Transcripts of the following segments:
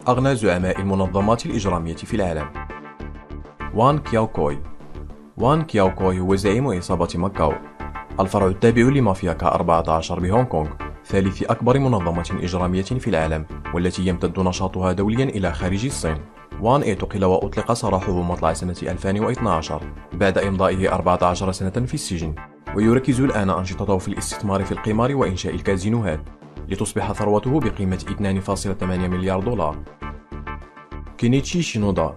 أغنى زعماء المنظمات الإجرامية في العالم. وان كياوكوي. وان كياوكوي هو زعيم عصابة ماكاو، الفرع التابع لمافيا كا14 بهونغ كونغ، ثالث أكبر منظمة إجرامية في العالم، والتي يمتد نشاطها دوليا إلى خارج الصين. وان اعتقل وأطلق سراحه مطلع سنة 2012 بعد إمضائه 14 سنة في السجن، ويركز الآن أنشطته في الاستثمار في القمار وإنشاء الكازينوهات، لتصبح ثروته بقيمة 2.8 مليار دولار. كينيتشي شينودا.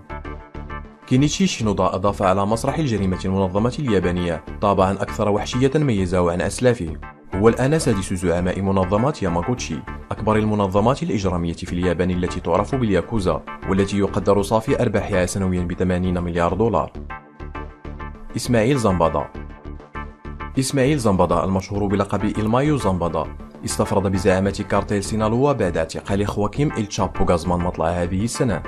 كينيتشي شينودا أضاف على مسرح الجريمة المنظمة اليابانية طابعا أكثر وحشية ميزه عن أسلافه. هو الآن سادس زعماء منظمات ياماغوتشي، أكبر المنظمات الإجرامية في اليابان التي تعرف بالياكوزا، والتي يقدر صافي أرباحها سنويا ب80 مليار دولار. إسماعيل زنبادا. إسماعيل زنبادا المشهور بلقب إلمايو زنبادا استفرد بزعامة كارتيل سينالوا بعد اعتقال خواكيم إلتشابو غازمان مطلع هذه السنة.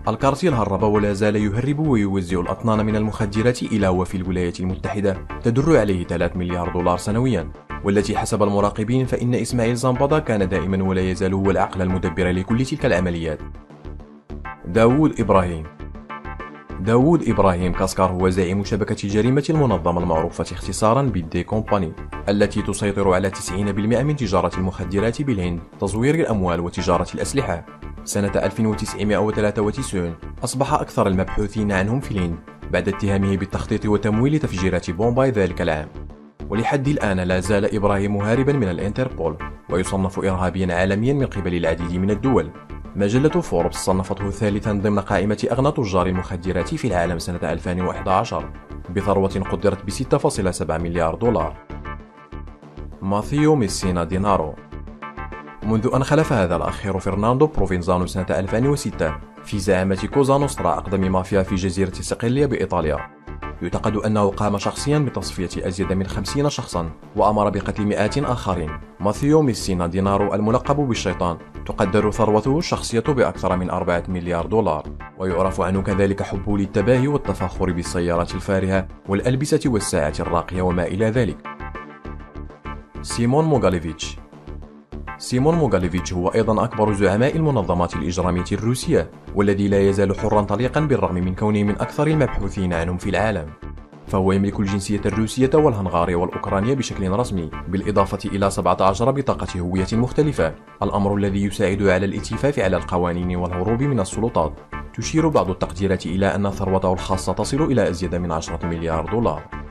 الكارتيل هرب ولا زال يهرب ويوزع الأطنان من المخدرات إلى وفي الولايات المتحدة تدر عليه 3 مليار دولار سنويا، والتي حسب المراقبين فإن إسماعيل زنبادا كان دائما ولا يزال هو العقل المدبر لكل تلك العمليات. داوود إبراهيم. داوود إبراهيم كاسكار هو زعيم شبكة جريمة المنظمة المعروفة اختصارا بالدي كومباني، التي تسيطر على 90% من تجارة المخدرات بالهند، تزوير الأموال وتجارة الأسلحة. سنة 1993 أصبح أكثر المبحوثين عنهم في الهند بعد اتهامه بالتخطيط وتمويل تفجيرات بومباي ذلك العام. ولحد الآن لا زال إبراهيم هاربا من الانتربول، ويصنف إرهابيا عالميا من قبل العديد من الدول. مجلة فوربس صنفته ثالثا ضمن قائمة أغنى تجار المخدرات في العالم سنة 2011 بثروة قدرت ب 6.7 مليار دولار. ماثيو ميسينا دينارو. منذ أن خلف هذا الأخير فرناندو بروفينزانو سنة 2006 في زعامة كوزا نوسترا أقدم مافيا في جزيرة صقلية بإيطاليا، يعتقد أنه قام شخصيا بتصفية أزيد من 50 شخصا وأمر بقتل مئات آخرين. ماثيو ميسينا دينارو الملقب بالشيطان تقدر ثروته الشخصية بأكثر من 4 مليار دولار، ويعرف عنه كذلك حبه للتباهي والتفاخر بالسيارات الفارهة والألبسة والساعة الراقية وما إلى ذلك. سيمون موغاليفيتش. سيمون موغاليفيتش هو أيضا أكبر زعماء المنظمات الإجرامية الروسية، والذي لا يزال حرا طليقا بالرغم من كونه من أكثر المبحوثين عنهم في العالم. فهو يملك الجنسية الروسية والهنغارية والأوكرانية بشكل رسمي، بالإضافة إلى 17 بطاقة هوية مختلفة، الأمر الذي يساعد على الالتفاف على القوانين والهروب من السلطات. تشير بعض التقديرات إلى أن ثروته الخاصة تصل إلى أزيد من 10 مليار دولار.